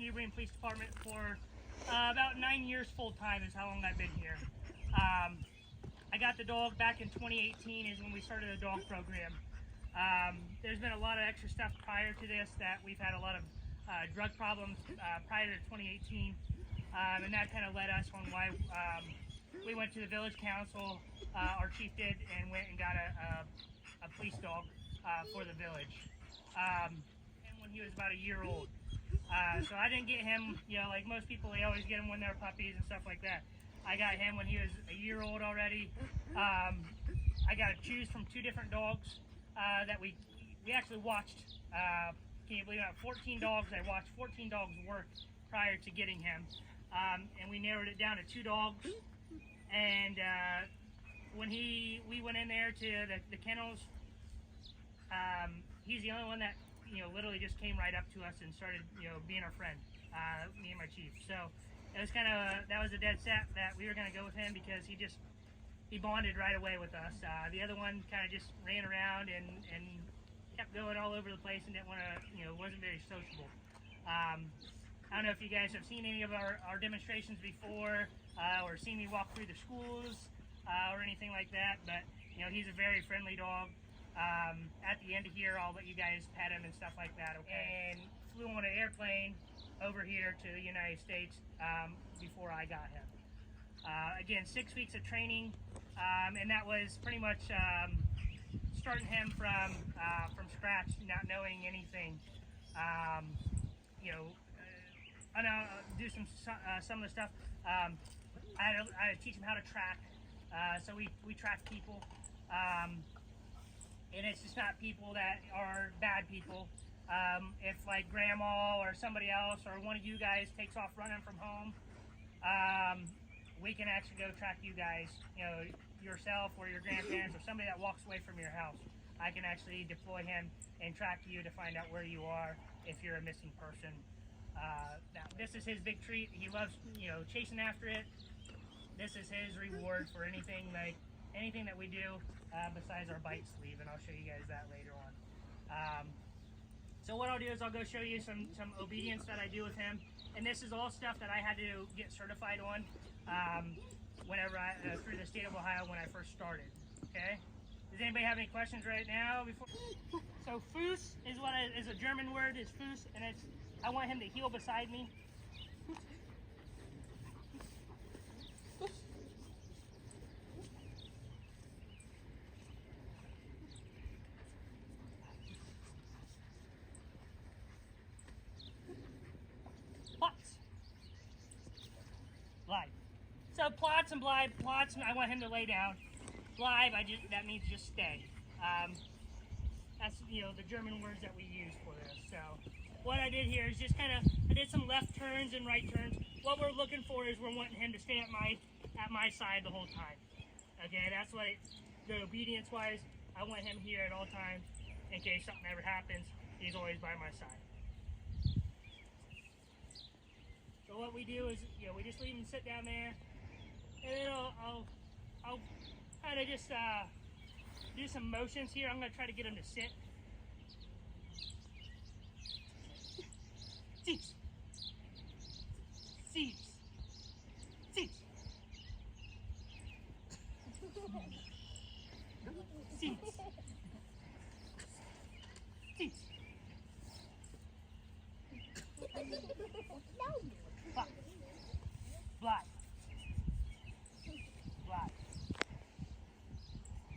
the Bremen Police Department for about 9 years full time is how long I've been here. I got the dog back in 2018 is when we started the dog program. There's been a lot of extra stuff prior to this that we've had a lot of drug problems prior to 2018, and that kind of led us on why we went to the village council, our chief did, and went and got a police dog for the village. And when he was about a year old. So I didn't get him, you know, like most people, they always get them when they're puppies and stuff like that. I got him when he was a year old already. I got to choose from 2 different dogs that we actually watched. Can you believe that? 14 dogs. I watched 14 dogs work prior to getting him. And we narrowed it down to 2 dogs. And when we went in there to the kennels, he's the only one that, you know, literally just came right up to us and started, you know, being our friend, me and my chief. So it was kind of, that was a dead set that we were going to go with him because he bonded right away with us. The other one kind of just ran around and kept going all over the place and didn't want to, you know, wasn't very sociable. I don't know if you guys have seen any of our demonstrations before or seen me walk through the schools or anything like that, but, you know, he's a very friendly dog. At the end of here, I'll let you guys pet him and stuff like that, okay? And flew on an airplane over here to the United States before I got him. Again, 6 weeks of training, and that was pretty much starting him from scratch, not knowing anything. You know, do some of the stuff. I had to teach him how to track. So we track people. And it's just not people that are bad people. If like grandma or somebody else or one of you guys takes off running from home, we can actually go track you guys, you know, yourself or your grandparents or somebody that walks away from your house. I can actually deploy him and track you to find out where you are if you're a missing person. Now, this is his big treat. He loves, you know, chasing after it. This is his reward for anything that we do besides our bite sleeve, and I'll show you guys that later on. So what I'll do is I'll go show you some obedience that I do with him, and this is all stuff that I had to get certified on whenever through the state of Ohio when I first started. Okay. Does anybody have any questions right now? So Fuß is a German word. Is Fuß, and I want him to heel beside me. Live. So plots and blind. Plots, I want him to lay down. Live, that means just stay. That's, you know, the German words that we use for this. So what I did here is just I did some left turns and right turns. What we're looking for is we're wanting him to stay at my side the whole time. Okay, that's what the obedience wise, I want him here at all times in case something ever happens. He's always by my side. So what we do is, you know, we just leave him sit down there, and then I'll kind of just do some motions here. I'm going to try to get him to sit. Seats. Seats. Seats. Seats. Seats. Black. Black.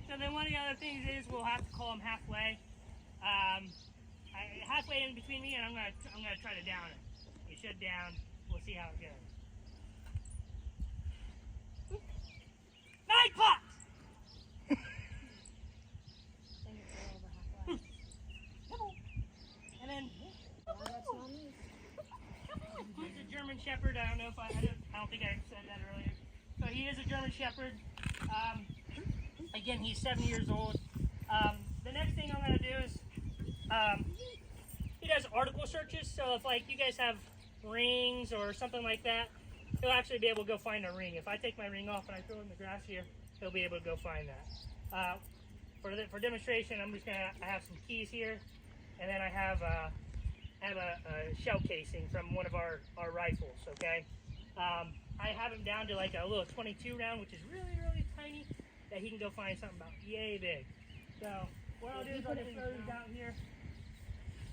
So then one of the other things is we'll have to call him halfway. Halfway in between me, and I'm gonna try to down it. You should down. We'll see how it goes. 9 pots. And then he's a German Shepherd. I don't know if I don't think I said that earlier. So he is a German Shepherd. Again, he's 7 years old. The next thing I'm going to do is he does article searches. So if like you guys have rings or something like that, he'll actually be able to go find a ring. If I take my ring off and I throw it in the grass here, he'll be able to go find that. For demonstration, I'm just going to have some keys here, and then I have have a shell casing from one of our rifles, okay? I have him down to like a little 22 round, which is really, really tiny, that he can go find something about yay big. So what I'll do is I'll just throw these out here,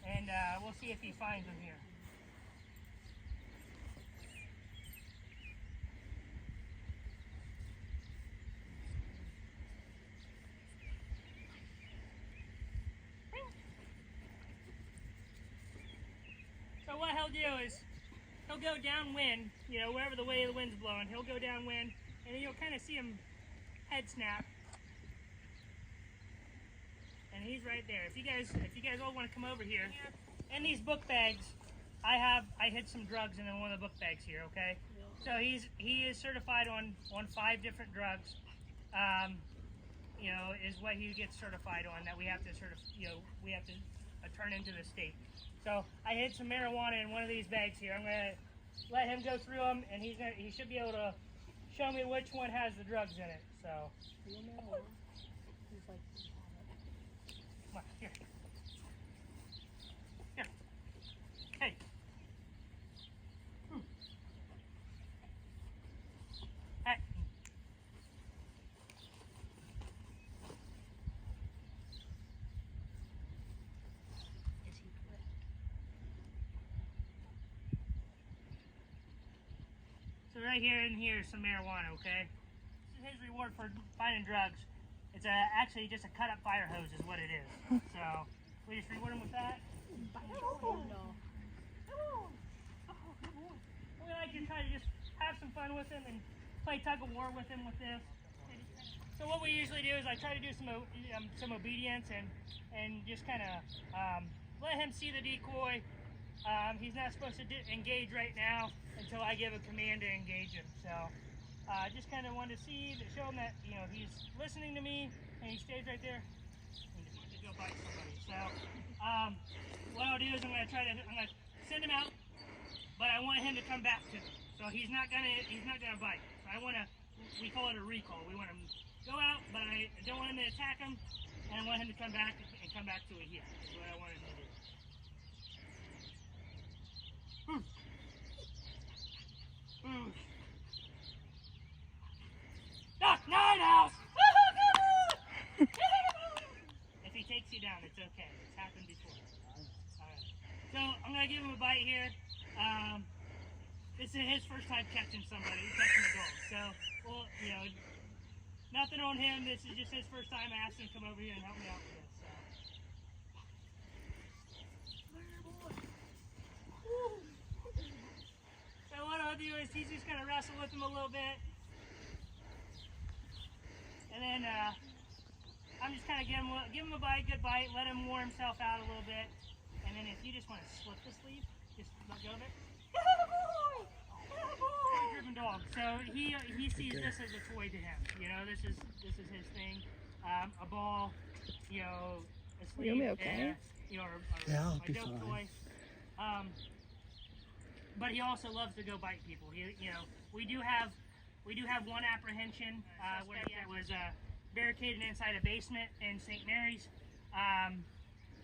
and we'll see if he finds them here. So what he'll do is he'll go downwind, you know, wherever the way of the wind's blowing, he'll go downwind, and then you'll kind of see him head snap. And he's right there. If you guys all want to come over here, in these book bags, I hid some drugs in one of the book bags here, okay? So he is certified on 5 different drugs. You know, is what he gets certified on, that we have to we have to turn into the state. So I hid some marijuana in one of these bags here. I'm gonna let him go through them, and he should be able to show me which one has the drugs in it. So come on, here. Here. Hey. Hey. So right here in here is some marijuana, okay? This is his reward for finding drugs. It's actually just a cut-up fire hose is what it is. So we just reward him with that. We like to try to just have some fun with him and play tug of war with him with this. So what we usually do is I try to do some obedience and just kind of let him see the decoy. He's not supposed to engage right now until I give a command to engage him. So just kind of wanted to show him that, you know, he's listening to me and he stays right there. To go bite somebody. So what I'll do is I'm gonna send him out, but I want him to come back to me. So he's not gonna bite. So we call it a recall. We want him to go out, but I don't want him to attack him, and I want him to come back and come back to a heel. Is what I want him to do. Knock 9 house! If he takes you down, it's okay. It's happened before. Alright. So I'm gonna give him a bite here. This is his first time catching somebody, catching a dog. So, well, you know, nothing on him. This is just his first time. I asked him to come over here and help me out with this. So what I'll do is he's just gonna wrestle with him a little bit. And then I'm just kind of give him a bite, good bite, let him wear himself out a little bit. And then if you just want to slip the sleeve, just let go of it. Driven dog. So he sees this as a toy to him. You know, this is his thing. A ball, you know, a sleeve, You'll be okay. You know, I'll a be dope toy. But he also loves to go bite people. You know, we do have one apprehension where it was barricaded inside a basement in St. Mary's.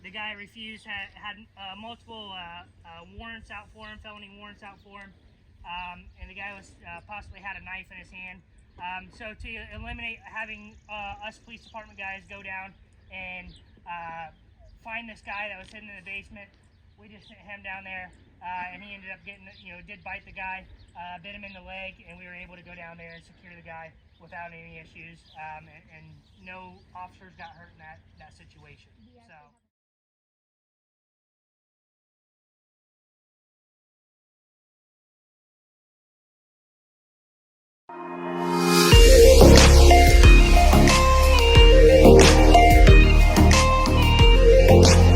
The guy refused, had multiple warrants out for him, felony warrants out for him, and the guy was possibly had a knife in his hand. So to eliminate having us police department guys go down and find this guy that was hidden in the basement, we just sent him down there, and he ended up getting, you know, did bite the guy, bit him in the leg, and we were able to go down there and secure the guy without any issues, and no officers got hurt in that situation. So. You